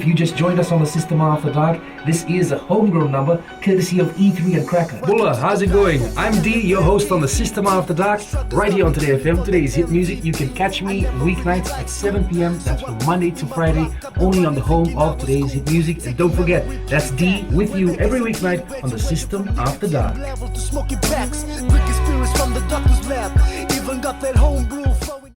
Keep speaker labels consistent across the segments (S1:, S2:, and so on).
S1: you just joined us on the System After Dark, this is a homegrown number courtesy of E3 and Cracker. Bulla, how's it going? I'm D, your host on the System After Dark, right here on Today FM. Today's hit music. You can catch me weeknights at 7 p.m. That's from Monday to Friday, only on the home of Today's hit music. And don't forget, that's D with you every weeknight on the System After Dark. Even got that homebrew flowing.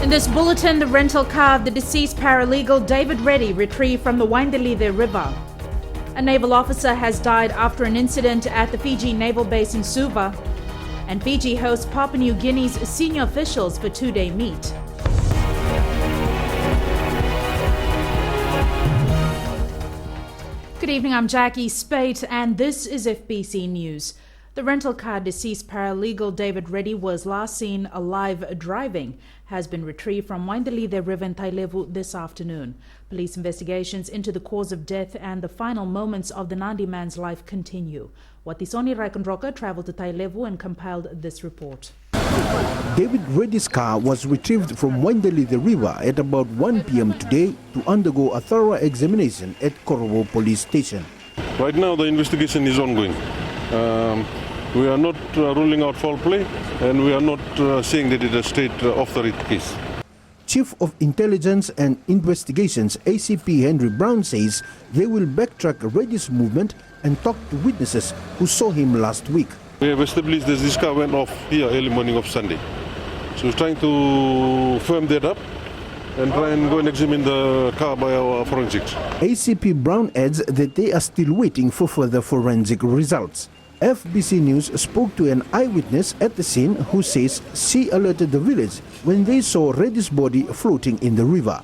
S2: In this bulletin, the rental car of the deceased paralegal David Reddy retrieved from the Waindalide River. A naval officer has died after an incident at the Fiji naval base in Suva. And Fiji hosts Papua New Guinea's senior officials for two-day meet. Good evening, I'm Jackie Spate, and this is FBC News. The rental car deceased paralegal David Reddy was last seen alive driving has been retrieved from Waindalide River in Tailevu this afternoon. Police investigations into the cause of death and the final moments of the Nandi man's life continue. Watisoni Raikondroka traveled to Tailevu and compiled this report.
S3: David Reddy's car was retrieved from Waindalide River at about 1 p.m. today to undergo a thorough examination at Korobo Police Station.
S4: Right now the investigation is ongoing. We are not ruling out foul play, and we are not saying that it is a state off-the-read case.
S3: Chief of Intelligence and Investigations ACP Henry Brown says they will backtrack Reddy's movement and talk to witnesses who saw him last week.
S4: We have established that this car went off here early morning of Sunday. So we're trying to firm that up and try and go and examine the car by our forensics.
S3: ACP Brown adds that they are still waiting for further forensic results. FBC News spoke to an eyewitness at the scene who says she alerted the village when they saw Reddy's body floating in the river.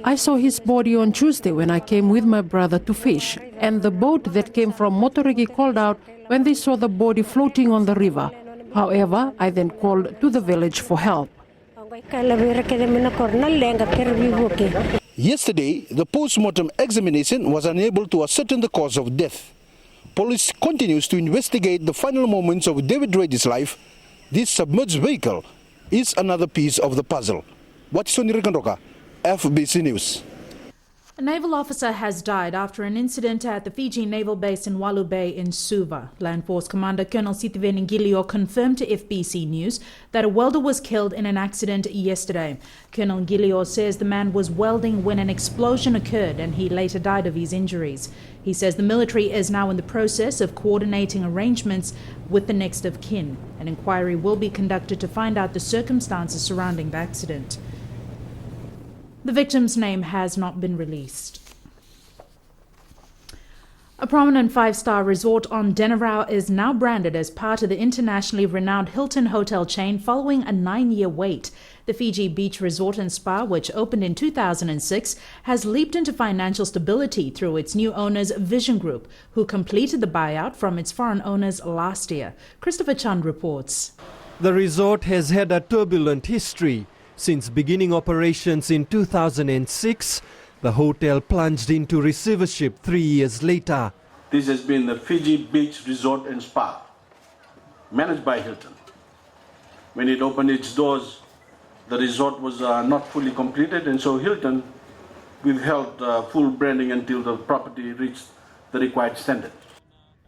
S5: I saw his body on Tuesday when I came with my brother to fish, and the boat that came from Motoregi called out when they saw the body floating on the river. However, I then called to the village for help.
S3: Yesterday, the post-mortem examination was unable to ascertain the cause of death. Police continues to investigate the final moments of David Reddy's life. This submerged vehicle is another piece of the puzzle. Watisoni Raikondroka, FBC News.
S2: A naval officer has died after an incident at the Fiji naval base in Walu Bay in Suva. Land Force Commander Colonel Sitiven Ngilio confirmed to FBC News that a welder was killed in an accident yesterday. Colonel Ngilio says the man was welding when an explosion occurred and he later died of his injuries. He says the military is now in the process of coordinating arrangements with the next of kin. An inquiry will be conducted to find out the circumstances surrounding the accident. The victim's name has not been released. A prominent five-star resort on Denarau is now branded as part of the internationally renowned Hilton hotel chain following a 9-year wait. The Fiji Beach Resort and Spa, which opened in 2006, has leaped into financial stability through its new owners, Vision Group, who completed the buyout from its foreign owners last year. Christopher Chand reports.
S6: The resort has had a turbulent history. Since beginning operations in 2006, the hotel plunged into receivership 3 years later.
S7: This has been the Fiji Beach Resort and Spa, managed by Hilton. When it opened its doors, the resort was not fully completed, and so Hilton withheld full branding until the property reached the required standard.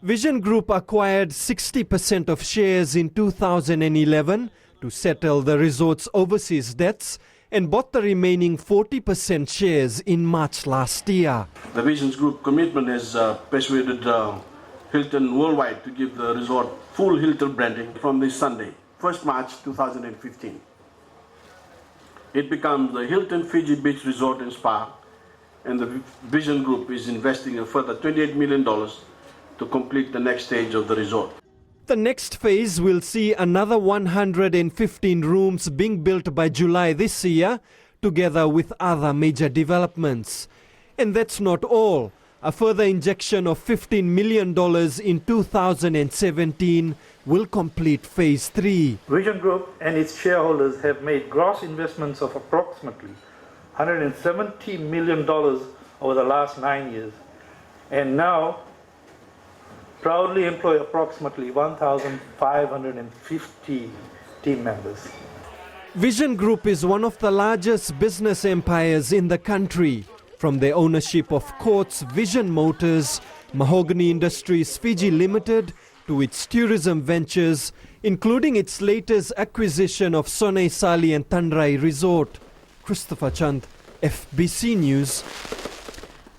S6: Vision Group acquired 60% of shares in 2011 to settle the resort's overseas debts and bought the remaining 40% shares in March last year.
S7: The Vision Group commitment has persuaded Hilton Worldwide to give the resort full Hilton branding from this Sunday, 1st March 2015. It becomes the Hilton Fiji Beach Resort and Spa, and the Vision Group is investing a further $28 million to complete the next stage of the resort.
S6: The next phase will see another 115 rooms being built by July this year, together with other major developments. And that's not all. A further injection of $15 million in 2017 will complete Phase 3.
S8: Vision Group and its shareholders have made gross investments of approximately $170 million over the last 9 years, and now proudly employ approximately 1,550 team members.
S6: Vision Group is one of the largest business empires in the country. From their ownership of Courts, Vision Motors, Mahogany Industries Fiji Limited, to its tourism ventures, including its latest acquisition of Sonei Sali and Tandrai Resort. Christopher Chand, FBC News.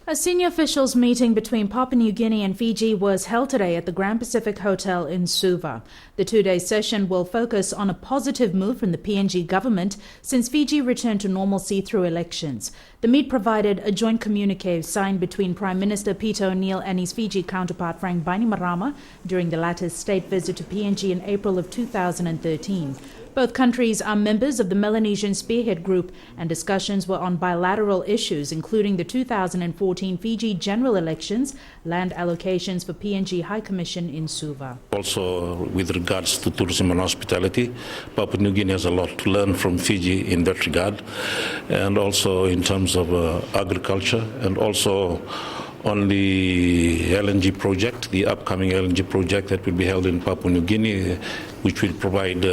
S2: A senior officials meeting between Papua New Guinea and Fiji was held today at the Grand Pacific Hotel in Suva. The two-day session will focus on a positive move from the PNG government since Fiji returned to normalcy through elections. The meet provided a joint communique signed between Prime Minister Peter O'Neill and his Fiji counterpart Frank Bainimarama during the latter's state visit to PNG in April of 2013. Both countries are members of the Melanesian Spearhead Group, and discussions were on bilateral issues, including the 2014 Fiji general elections, land allocations for PNG High Commission in Suva.
S9: Also, with regards to tourism and hospitality, Papua New Guinea has a lot to learn from Fiji in that regard, and also in terms of agriculture, and also on the LNG project, the upcoming LNG project that will be held in Papua New Guinea, which will provide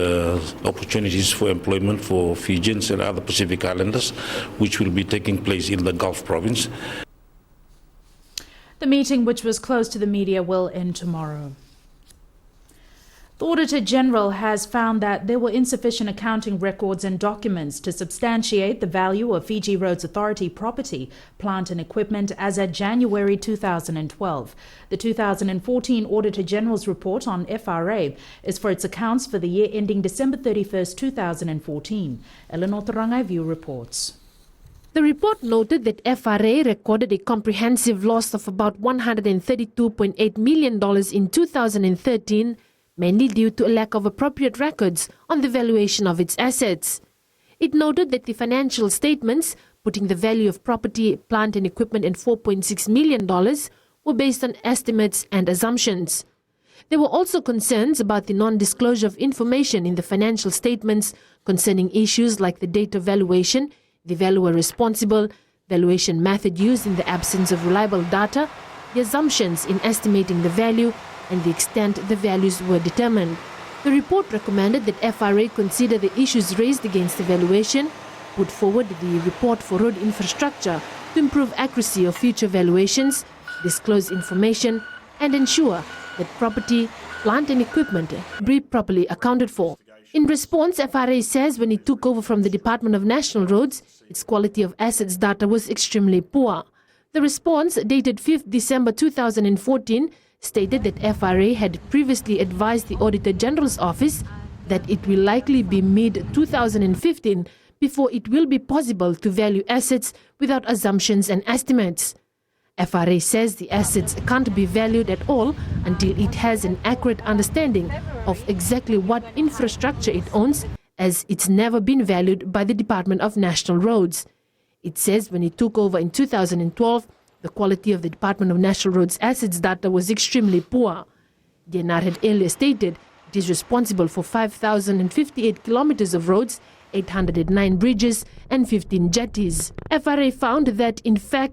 S9: opportunities for employment for Fijians and other Pacific Islanders, which will be taking place in the Gulf province.
S2: The meeting, which was closed to the media, will end tomorrow. The Auditor General has found that there were insufficient accounting records and documents to substantiate the value of Fiji Roads Authority property, plant and equipment as at January 2012. The 2014 Auditor General's report on FRA is for its accounts for the year ending December 31st, 2014. Eleanor Tarangai View reports.
S5: The report noted that FRA recorded a comprehensive loss of about $132.8 million in 2013, mainly due to a lack of appropriate records on the valuation of its assets. It noted that the financial statements, putting the value of property, plant and equipment at $4.6 million, were based on estimates and assumptions. There were also concerns about the non-disclosure of information in the financial statements concerning issues like the date of valuation, the valuer responsible, valuation method used in the absence of reliable data, the assumptions in estimating the value, and the extent the values were determined. The report recommended that FRA consider the issues raised against the valuation, put forward the report for road infrastructure to improve accuracy of future valuations, disclose information, and ensure that property, plant and equipment be properly accounted for. In response, FRA says when it took over from the Department of National Roads, its quality of assets data was extremely poor. The response, dated 5th December 2014, stated that FRA had previously advised the Auditor General's Office that it will likely be mid-2015 before it will be possible to value assets without assumptions and estimates. FRA says the assets can't be valued at all until it has an accurate understanding of exactly what infrastructure it owns, as it's never been valued by the Department of National Roads. It says when it took over in 2012, the quality of the Department of National Roads assets data was extremely poor. DNR had earlier stated it is responsible for 5,058 kilometers of roads, 809 bridges, and 15 jetties. FRA found that, in fact,